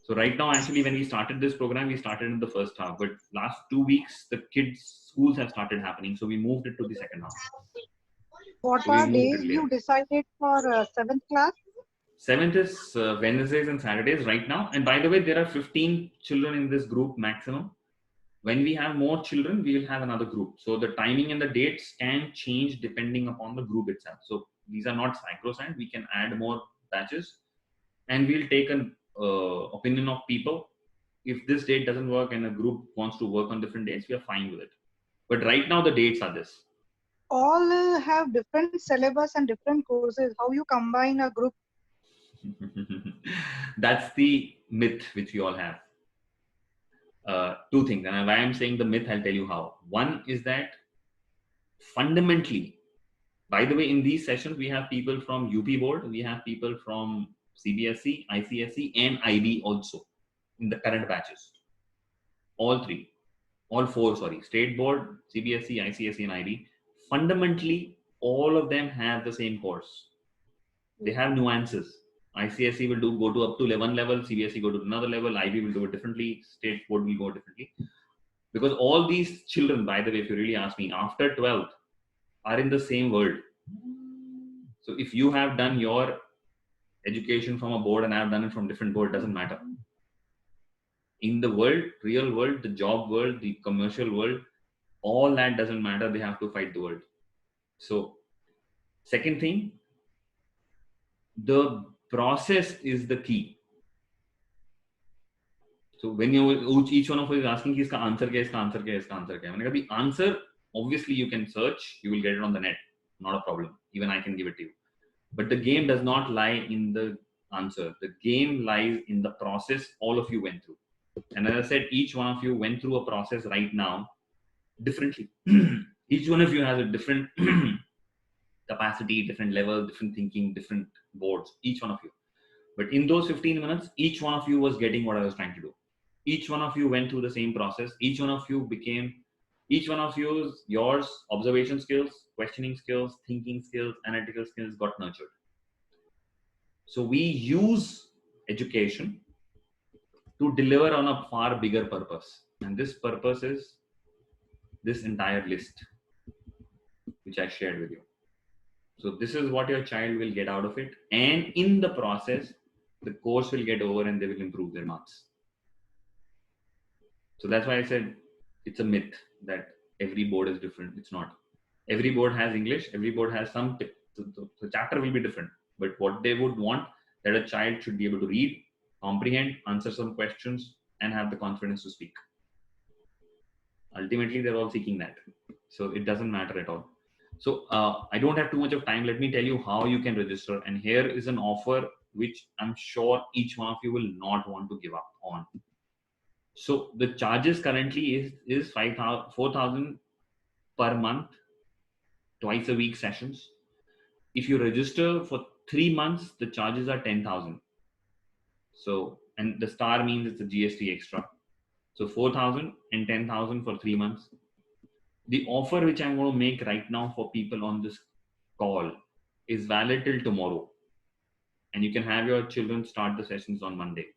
So right now, actually, when we started this program, we started in the first half, but last 2 weeks, the kids' schools have started happening. So we moved it to the second half. What are days you decided for 7th class? 7th is Wednesdays and Saturdays right now. And by the way, there are 15 children in this group maximum. When we have more children, we will have another group. So the timing and the dates can change depending upon the group itself. So these are not sacrosanct. We can add more batches. and we'll take an opinion of people. If this date doesn't work and a group wants to work on different dates, we are fine with it. But right now the dates are this. All have different syllabus and different courses. How you combine a group? That's the myth which we all have. Two things, and why I'm saying the myth, I'll tell you how. One is that fundamentally, by the way, in these sessions, we have people from UP board, we have people from CBSE, ICSE, and IB also in the current batches. All four, state board, CBSE, ICSE, and IB. Fundamentally, all of them have the same course. They have nuances. ICSE will go to up to 11 level, CBSE go to another level, IB will do it differently, state board will go differently. Because all these children, by the way, if you really ask me, after 12th, are in the same world. So if you have done your education from a board and I have done it from different board, doesn't matter. In the world, real world, the job world, the commercial world, all that doesn't matter. They have to fight the world. So second thing, the process is the key. So when each one of you is asking, "Iska answer kya, iska answer kya, iska answer kya?" The answer, obviously you can search, you will get it on the net, not a problem. Even I can give it to you. But the game does not lie in the answer. The game lies in the process all of you went through. And as I said, each one of you went through a process right now differently. Each one of you has a different capacity, different level, different thinking, different boards, each one of you. But in those 15 minutes, each one of you was getting what I was trying to do. Each one of you went through the same process. Each one of yours observation skills, questioning skills, thinking skills, analytical skills got nurtured. So we use education to deliver on a far bigger purpose. And this purpose is this entire list, which I shared with you. So this is what your child will get out of it. And in the process, the course will get over and they will improve their marks. So that's why I said it's a myth that every board is different. It's not. Every board has English. Every board has some tip. The chapter will be different. But what they would want, that a child should be able to read, comprehend, answer some questions, and have the confidence to speak. Ultimately, they're all seeking that. So it doesn't matter at all. So I don't have too much of time. Let me tell you how you can register. And here is an offer which I'm sure each one of you will not want to give up on. So the charges currently is 4,000 per month, twice a week sessions. If you register for 3 months, the charges are 10,000. So, and the star means it's a GST extra. So 4,000 and 10,000 for 3 months. The offer which I'm going to make right now for people on this call is valid till tomorrow. And you can have your children start the sessions on Monday.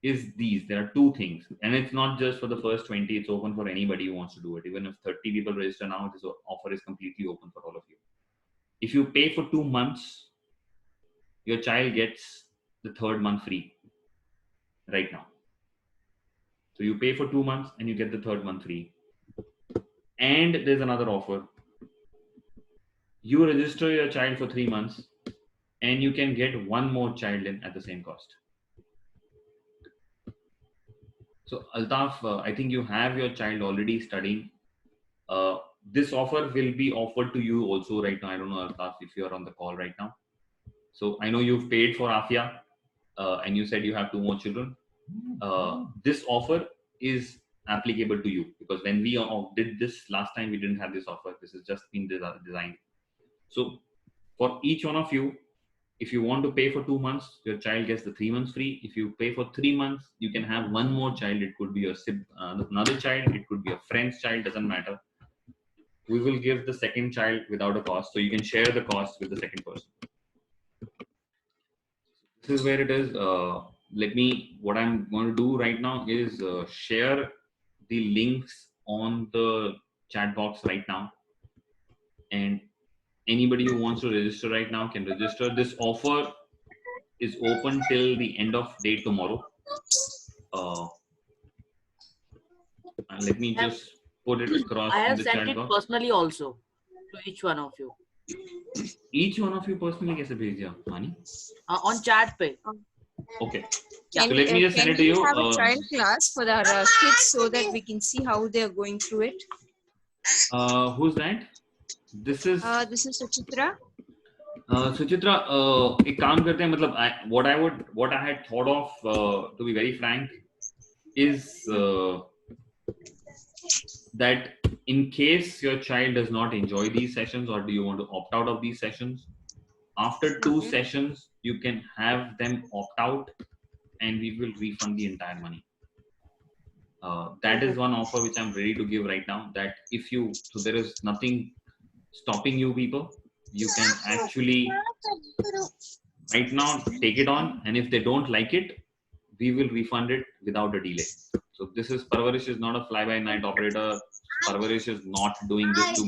There are two things. And it's not just for the first 20, it's open for anybody who wants to do it. Even if 30 people register now, this offer is completely open for all of you. If you pay for 2 months, your child gets the third month free right now. So you pay for 2 months and you get the third month free. And there's another offer. You register your child for 3 months and you can get one more child in at the same cost. So Altaf, I think you have your child already studying. This offer will be offered to you also right now. I don't know, Altaf, if you're on the call right now. So I know you've paid for Afia and you said you have 2 more children. This offer is applicable to you because when we did this last time, we didn't have this offer. This has just been designed. So for each one of you, if you want to pay for 2 months, your child gets the 3 months free. If you pay for 3 months, you can have one more child. It could be another child. It could be a friend's child. Doesn't matter. We will give the second child without a cost. So you can share the cost with the second person. This is where it is. What I'm going to do right now is share the links on the chat box right now. And anybody who wants to register right now can register. This offer is open till the end of day tomorrow. Let me just put it across. I have in the sent chat it box. personally also to each one of you. Each one of you personally कैसे भेज दिया मानी? On chat पे. Okay. Yeah. So let me just send it to you. Have a trial class for our kids so that we can see how they are going through it. Who's that? This is This is Suchitra. Suchitra. एक काम करते हैं मतलब what I had thought of to be very frank is that in case your child does not enjoy these sessions or do you want to opt out of these sessions, after 2 sessions you can have them opt out and we will refund the entire money. That is one offer which I'm ready to give right now, that if you, so there is nothing stopping you people, you can actually right now take it on, and if they don't like it, we will refund it without a delay. So this is, Parvarish is not a fly-by-night operator. Parvarish is not doing this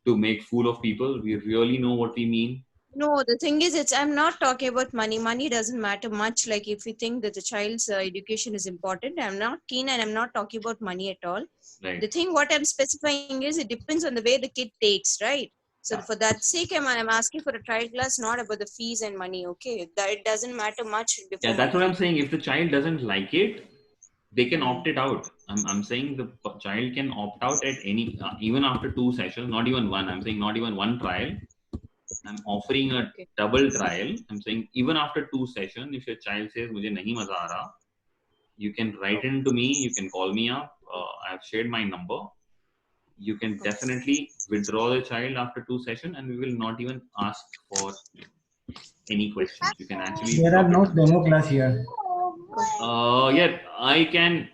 to make fool of people. We really know what we mean. No, the thing is, I'm not talking about money. Money doesn't matter much. Like if you think that the child's education is important, I'm not keen, and I'm not talking about money at all. Right. The thing what I'm specifying is it depends on the way the kid takes, right? So for that sake, I'm asking for a trial class, not about the fees and money. Okay, that it doesn't matter much. Yeah, that's what I'm saying. If the child doesn't like it, they can opt it out. I'm saying the child can opt out at any, even after 2 sessions, not even one. I'm saying not even one trial. I'm offering a double trial. I'm saying even after 2 sessions, if your child says, "Mujhe nahi maza aa raha," you can write in to me. You can call me up. I've shared my number. You can definitely withdraw the child after 2 sessions, and we will not even ask for any questions. You can actually. There are no demo class here. Yeah, I can.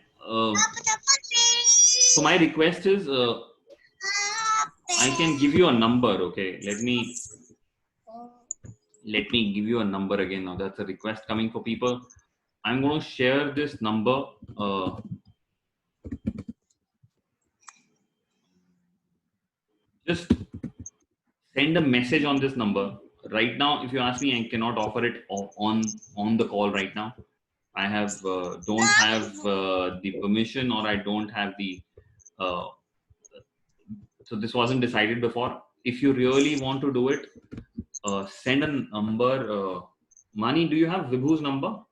So my request is, I can give you a number. Okay, let me give you a number again. Now that's a request coming for people. I'm going to share this number. Just send a message on this number. Right now, if you ask me, I cannot offer it on the call right now. I have don't have the permission, or I don't have the. So this wasn't decided before. If you really want to do it, send a number. Mani, do you have Vibhu's number?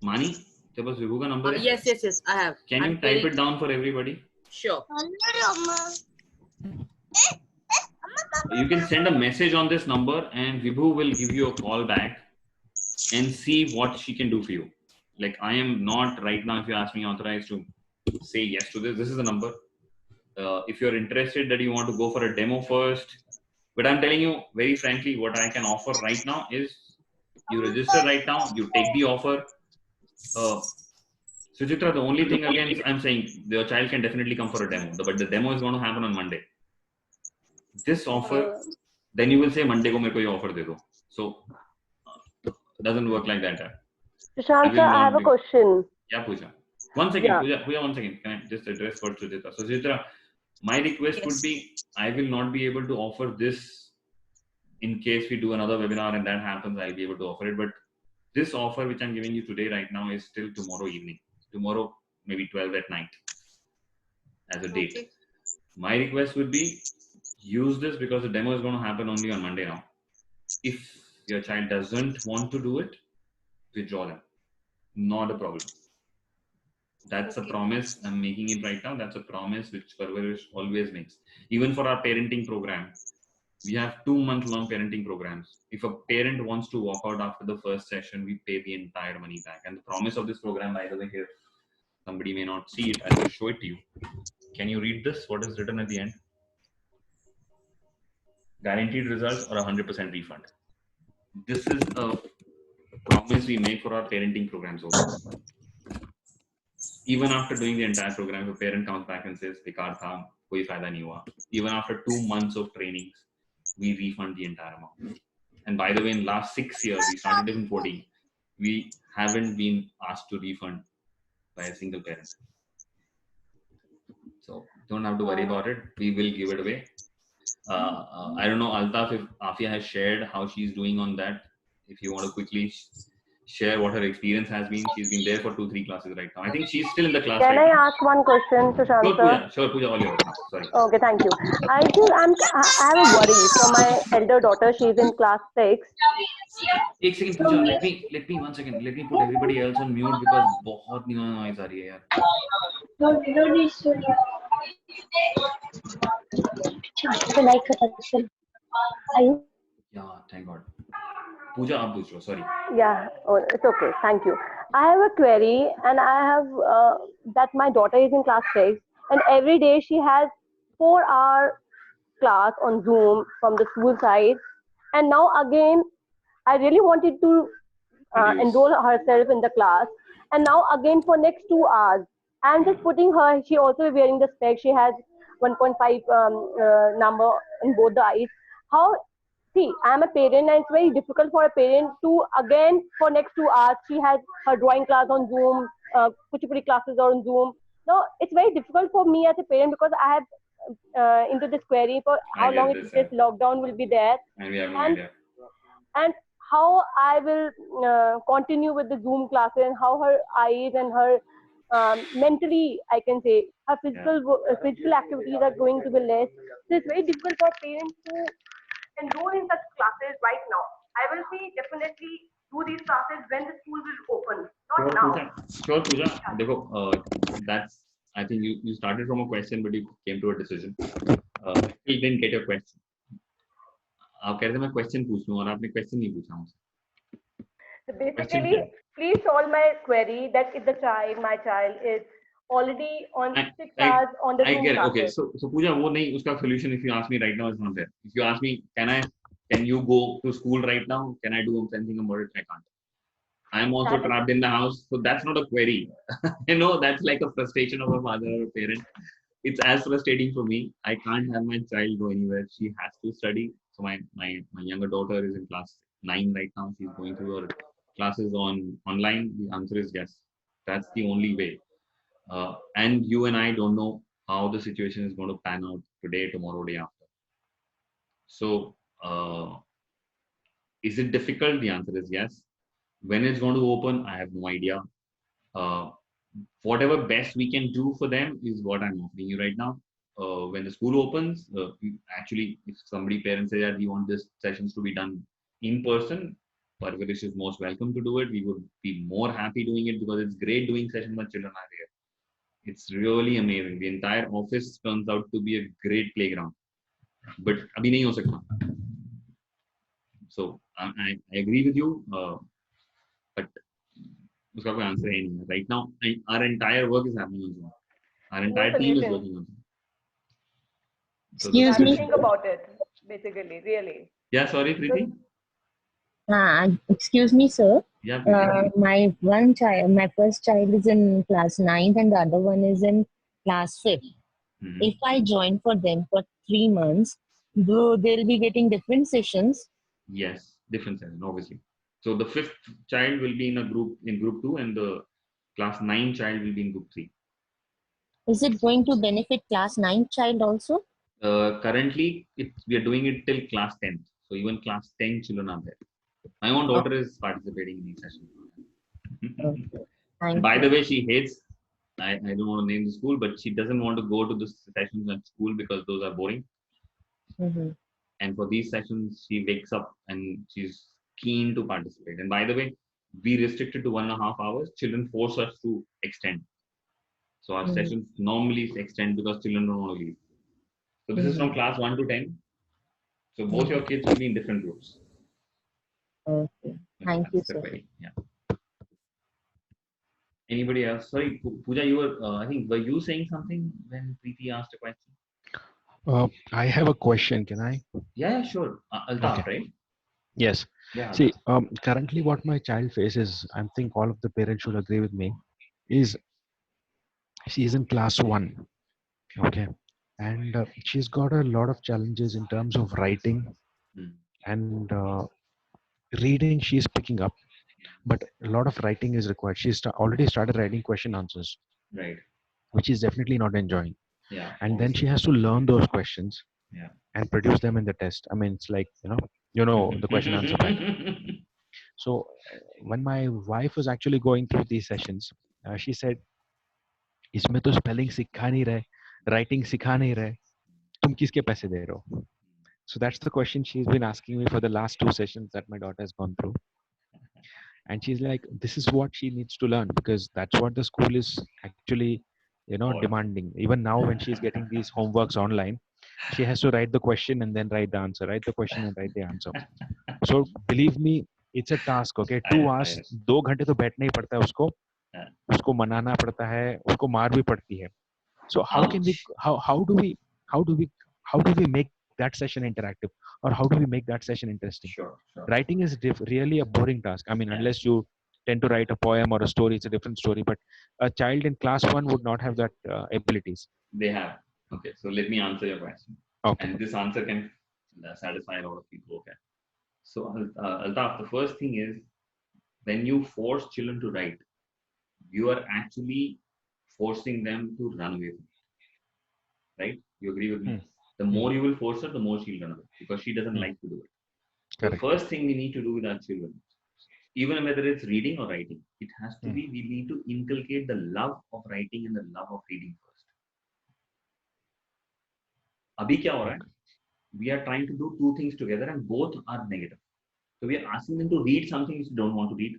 Mani, there was Vibhu ka number. Yes, I have. Can you type it down for everybody? Sure. You can send a message on this number, and Vibhu will give you a call back and see what she can do for you. Like, I am not right now, if you ask me, authorized to say yes to this. This is the number. If you're interested that you want to go for a demo first, but I'm telling you very frankly, what I can offer right now is you register right now, you take the offer. Suchitra, the only thing again, I'm saying your child can definitely come for a demo, but the demo is going to happen on Monday. This offer, then you will say Monday ko mere ko ye offer de do. So doesn't work like that. Shashank, I have a question. Yeah, Pooja. One second, Pooja, 1 second. Can I just address what Suchitra? So Suchitra, my request would be, I will not be able to offer this in case we do another webinar and that happens, I'll be able to offer it. But this offer which I'm giving you today right now is till tomorrow evening. Tomorrow, maybe 12 at night as a date. My request would be, use this because the demo is going to happen only on Monday now. If your child doesn't want to do it, withdraw them. Not a problem. That's a promise. I'm making it right now. That's a promise which Parvarish always makes. Even for our parenting program, we have 2-month-long parenting programs. If a parent wants to walk out after the first session, we pay the entire money back. And the promise of this program, by the way, here, somebody may not see it. I will show it to you. Can you read this? What is written at the end? Guaranteed results or 100% refund. This is a promise we make for our parenting programs also. Even after doing the entire program, if a parent comes back and says, "Bekar tha, koi fayda nahi hua," even after 2 months of trainings, we refund the entire amount. And by the way, in last 6 years, we started in 14, we haven't been asked to refund by a single parent. So don't have to worry about it. We will give it away. I don't know, Altaf, if Afia has shared how she's doing on that. If you want to quickly share what her experience has been. She's been there for 2-3 classes right now. I think she's still in the class Can right I now. ask one question, Sushant sir? Sure, Pooja, all yours. Sorry. Okay, thank you. I have a worry for my elder daughter. She's in class 6. एक second, Pooja. Let me 1 second. Let me put everybody else on mute because बहुत noise आ रही है यार. Yeah, thank God. Pooja, आप पूछ लो. Sorry. Yeah, oh, it's okay. Thank you. I have a query, and I have that my daughter is in class 6, and every day she has 4-hour class on Zoom from the school side, and now again, I really wanted to enroll herself in the class, and now again for next 2 hours, I'm just putting her. She also wearing the spec. She has 1.5 number in both the eyes. How? See, I'm a parent, and it's very difficult for a parent to again for next 2 hours. She has her drawing class on Zoom, kuchipudi classes are on Zoom. No, it's very difficult for me as a parent because I have into this query for how long this lockdown will be there, And we have no idea. and how I will continue with the Zoom classes, and how her eyes and her mentally, I can say, her physical activities are going to be less. So it's very difficult for parents to enroll in such classes right now. I will see definitely do these classes when the school will open, not now. Sure, Pooja. Dekho, that's. I think you started from a question, but you came to a decision. You didn't get your question. आप कह रहे थे मैं question पूछ लूँ और आपने question नहीं पूछा मुझसे. So basically, please solve my query that if my child is already on 6 hours on the Zoom classes. Okay, so Pooja, वो नहीं उसका solution. If you ask me right now, is not there. If you ask me, can you go to school right now? Can I do something about it? I can't. I'm also trapped in the house, so that's not a query. You know, that's like a frustration of a father or a parent. It's as frustrating for me. I can't have my child go anywhere. She has to study. So my younger daughter is in class 9 right now. She's going through her classes online. The answer is yes. That's the only way. And you and I don't know how the situation is going to pan out today, tomorrow, day after. So is it difficult? The answer is yes. When it's going to open, I have no idea. Whatever best we can do for them is what I'm offering you right now. When the school opens, actually, if parents say that we want these sessions to be done in person, Parvarish is most welcome to do it. We would be more happy doing it because it's great doing sessions when children are there. It's really amazing. The entire office turns out to be a great playground. But abhi nahi ho sakta. So I agree with you, but उसका कोई answer है नहीं. Right now, our entire work is happening on Zoom. Our entire team is working on Zoom. So Excuse me. Think about it, basically, really. Yeah, sorry, Preeti. Excuse me, sir. Yeah. My first child is in class 9th and the other one is in class 5th. If I join for them for 3 months, they'll be getting different sessions. Yes, different sessions, obviously. So the 5th child will be in group 2, and the class 9 child will be in group 3. Is it going to benefit class 9 child also? Currently, we are doing it till class 10. So even class 10 children are there. My own daughter is participating in these sessions. Okay. By the way, she hates, I don't want to name the school, but she doesn't want to go to the sessions at school because those are boring. And for these sessions, she wakes up and she's keen to participate. And by the way, we restricted to 1.5 hours. Children force us to extend. So our sessions normally extend because children don't want to leave. So this is from class 1 to 10. So both your kids will be in different groups. Okay. Thank you, sir. Yeah. Anybody else? Sorry, Pooja, you were, I think, were you saying something when Preeti asked a question? I have a question. Can I? Yeah, sure. Altaf, right? Yes. Yeah. See, currently what my child faces, I think all of the parents should agree with me, is she is in class 1. Okay. And she's got a lot of challenges in terms of writing and reading. She's picking up, but a lot of writing is required. She's already started writing question answers, right? Which is definitely not enjoying. Yeah. And then she has to learn those questions, and produce them in the test. I mean, it's like you know the question answer bank. So when my wife was actually going through these sessions, she said, इसमें तो spelling सिखा नहीं रहे, writing सिखा नहीं रहे, तुम किसके पैसे दे रहे हो? So that's the question she's been asking me for the last 2 sessions that my daughter has gone through. And she's like, this is what she needs to learn, because that's what the school is actually, demanding. Even now when she's getting these homeworks online, she has to write the question and then write the answer, write the question and write the answer. So believe me, it's a task. Okay, 2 hours, 2 घंटे तो बैठना ही पड़ता है उसको, उसको मनाना पड़ता है, उसको मार भी पड़ती है. So how can we, how do we make that session interactive, or how do we make that session interesting? Sure. Writing is really a boring task. I mean, unless you tend to write a poem or a story, it's a different story. But a child in class 1 would not have that abilities. They have. Okay, so let me answer your question. Okay. And this answer can satisfy a lot of people. Okay. So Altaf, the first thing is, when you force children to write, you are actually forcing them to run away from it. Right? You agree with me? The more you will force her, the more she'll run away, because she doesn't like to do it. Correct. The first thing we need to do with our children, even whether it's reading or writing, it has to be, we need to inculcate the love of writing and the love of reading first. Abhi kya ho raha hai? We are trying to do 2 things together and both are negative. So we are asking them to read something which they don't want to read.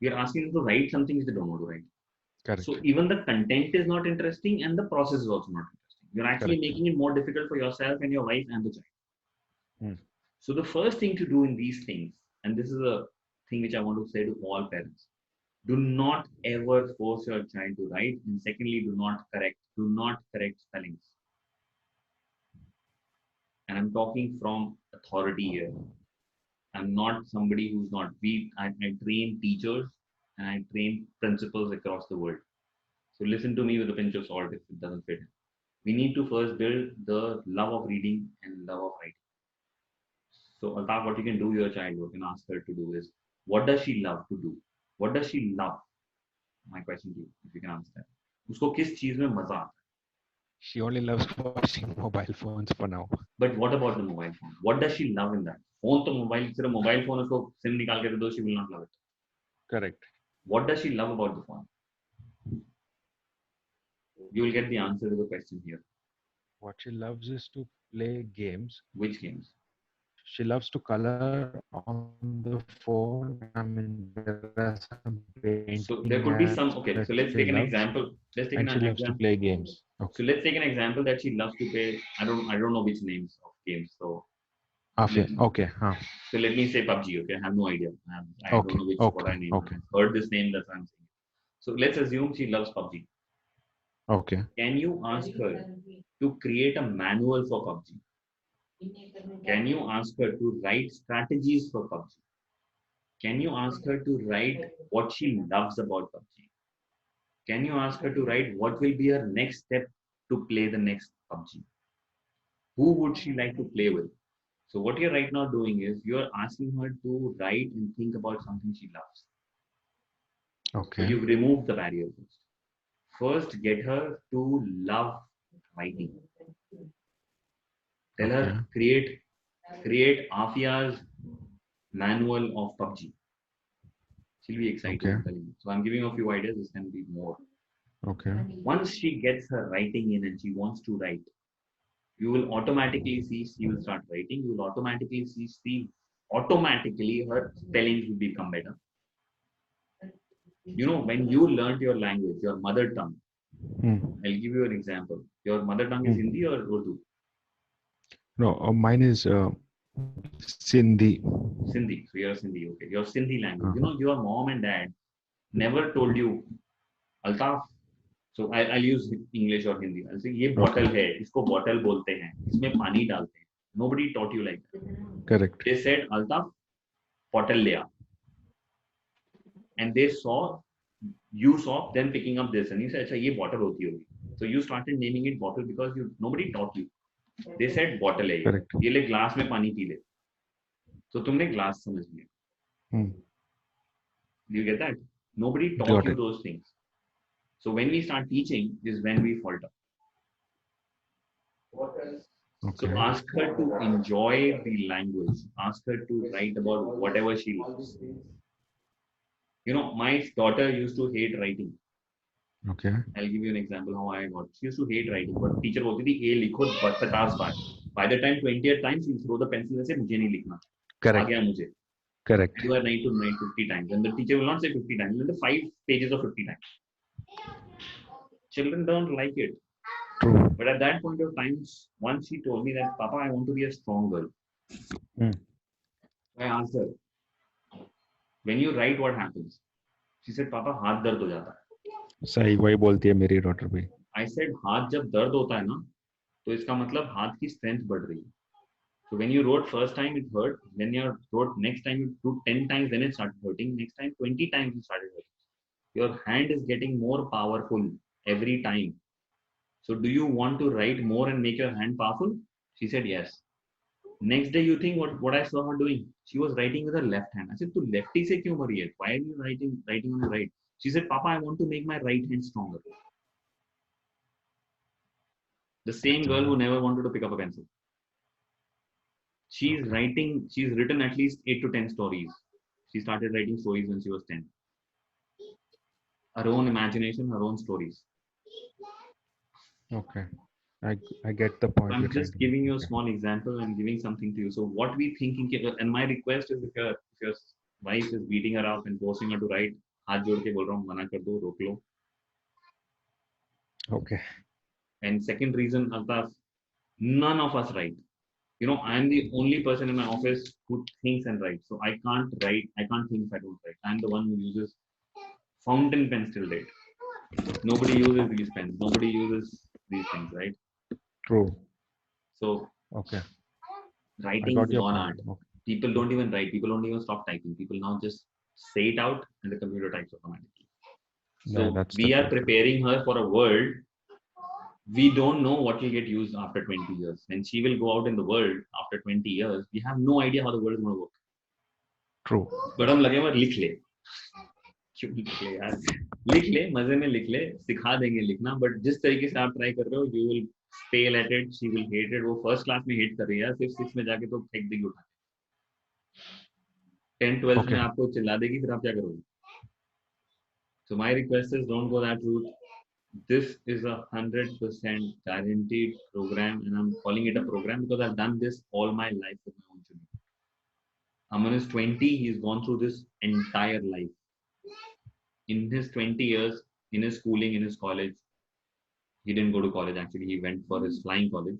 We are asking them to write something which they don't want to write. Correct. So even the content is not interesting and the process is also not interesting. You're actually making it more difficult for yourself and your wife and the child. So the first thing to do in these things, and this is a thing which I want to say to all parents, do not ever force your child to write, and secondly, do not correct spellings. And I'm talking from authority here. I'm not somebody who's not. I train teachers and I train principals across the world. So listen to me with a pinch of salt if it doesn't fit in. We need to first build the love of reading and love of writing. So Altaf, what you can do with your child, what you can ask her to do is, what does she love to do? What does she love? My question to you, if you can answer that. Usko kis cheez mein maza aata hai? She only loves watching mobile phones for now. But what about the mobile phone? What does she love in that? Phone to mobile, sirf mobile phone usko SIM nikal ke de do, she will not love it. Correct. What does she love about the phone? You will get the answer to the question here. What she loves is to play games. Which games? She loves to color on the phone. I mean, there are some painting. So there could be some. Okay, that so let's she take an loves, example. Let's take and an she loves to example. play games. Okay. So let's take an example that she loves to play. I don't know which names of games. So Okay. So let me say PUBG. Okay, I have no idea. I don't know what I name. Okay. I've heard this name, that's what I'm saying. So let's assume she loves PUBG. Okay. Can you ask her to create a manual for PUBG? Can you ask her to write strategies for PUBG? Can you ask her to write what she loves about PUBG? Can you ask her to write what will be her next step to play the next PUBG? Who would she like to play with? So what you're right now doing is you're asking her to write and think about something she loves. Okay. So you've removed the barrier first. First, get her to love writing. Tell her, create Afia's manual of PUBG. She'll be excited. I'm telling you. So I'm giving a few ideas. This can be more. Okay. Once she gets her writing in and she wants to write, you will automatically see she will start writing. You will automatically see her spellings will become better. You know, when you learned your language, your mother tongue, I'll give you an example. Your mother tongue is Hindi or Urdu? No, mine is Sindhi. Sindhi. So you're Sindhi. Okay. Your Sindhi language. You know, your mom and dad never told you, Altaf. So I'll use English or Hindi. I'll say, ये bottle है, इसको bottle बोलते हैं, इसमें पानी डालते हैं. Nobody taught you like that. Correct. They said, Altaf, bottle ले आ. And you saw them picking up this, and you said, अच्छा ये bottle होती होगी. So you started naming it bottle because nobody taught you. They said bottle है ये. ये ले glass में पानी पी ले. So तुमने glass समझ लिया. Do you get that? Nobody taught you those things. So when we start teaching is when we falter. So Okay. ask her to enjoy the language. Ask her to write about whatever she loves. You know, my daughter used to hate writing. Okay. I'll give you an example how I got. She used to hate writing, but teacher बोलती थी ये लिखो 50 बार. By the time 20th time, she'll throw the pencil and say मुझे नहीं लिखना. आ Correct. गया मुझे. Correct. You are 9 to 9 50 times, and the teacher will not say 50 times. Will the 5 pages of 50 times. Children don't like it. True. But at that point of time, once she told me that, Papa, I want to be a strong girl. I asked her, when you write, what happens? She said, Papa, हाथ दर्द हो जाता है. सही वही बोलती है मेरी डॉटर भी. I said, हाथ जब दर्द होता है ना, तो इसका मतलब हाथ की strength बढ़ रही है. So when you wrote first time, it hurt. When you wrote next time, you wrote 10 times, then it started hurting. Next time, 20 times, it started hurting. Your hand is getting more powerful every time. So do you want to write more and make your hand powerful? She said, yes. Next day, you think what I saw her doing? She was writing with her left hand. I said, "Tu lefty se kyun mari hai? Why are you writing on your right?" She said, "Papa, I want to make my right hand stronger." The same girl who never wanted to pick up a pencil. She's written at least 8 to 10 stories. She started writing stories when she was 10. Her own imagination, her own stories. Okay. I get the point. I'm just giving you a small example and giving something to you. So what we thinking, and my request is if your wife is beating her up and forcing her to write, हाथ जोड़ के बोल रहा हूँ मना कर दो, रोक लो. Okay. And second reason, Altaf, none of us write. You know, I'm the only person in my office who thinks and writes. So I can't write. I can't think if I don't write. I'm the one who uses fountain pens till date. Nobody uses these pens. Nobody uses these things, right? True. So okay, writing is gone art. Okay. People don't even write. People don't even stop typing. People now just say it out and the computer types automatically. So we are preparing her for a world. We don't know what will get used after 20 years. When she will go out in the world after 20 years, we have no idea how the world is going to work. True. But हम लगे हुए लिख ले. क्यों लिख ले यार? लिख ले, मजे में लिख ले, सिखा देंगे लिखना. But जिस तरीके से आप try कर रहे हो, you will fail at it. She will hate it. वो first class में hate कर रही है, सिर्फ 6 में जाके तो फेंक देगी उठा के. 10th 12th में आपको चिल्ला देगी, फिर आप क्या करोगे? So my request is don't go that route. This is 100% guaranteed program, and I'm calling it a program because I've done this all my life with my own children. Aman is 20. He's gone through this entire life. In his 20 years, in his schooling, in his college, he didn't go to college. Actually, he went for his flying college.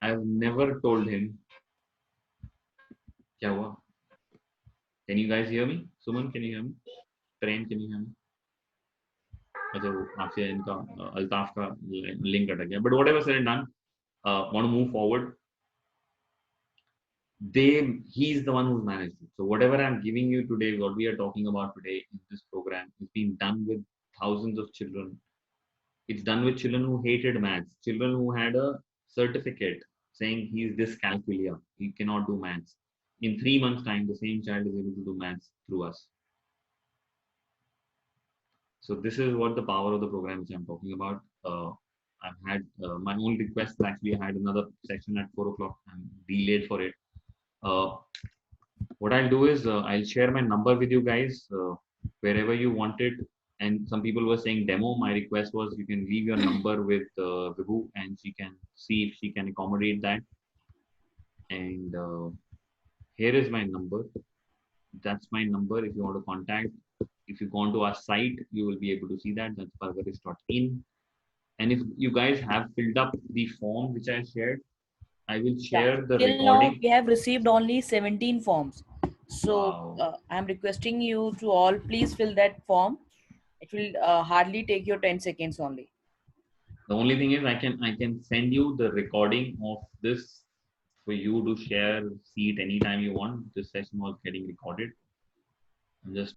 I've never told him. Kya hua? Can you guys hear me? Suman, can you hear me? Prem, can you hear me? अच्छा वो आपसे इनका अल्ताफ का link अटक गया. But whatever said and done, want to move forward. He's the one who's managed it. So whatever I'm giving you today, what we are talking about today in this program is being done with thousands of children. It's done with children who hated maths, children who had a certificate saying he's dyscalculia, he cannot do maths. In 3 months' time, the same child is able to do maths through us. So this is what the power of the program which I'm talking about. I've had my own request. Actually, I had another session at 4 o'clock. I'm delayed for it. What I'll do is I'll share my number with you guys wherever you want it. And some people were saying demo. My request was you can leave your number with Vibhu and she can see if she can accommodate that. And here is my number. That's my number if you want to contact. If you go onto our site, you will be able to see that. That's parvarish.in. And if you guys have filled up the form which I shared, I will share the Till recording. now, we have received only 17 forms. So I'm requesting you to all please fill that form. It will hardly take you 10 seconds only. The only thing is I can send you the recording of this for you to share, see it anytime you want. This session was getting recorded. I'm just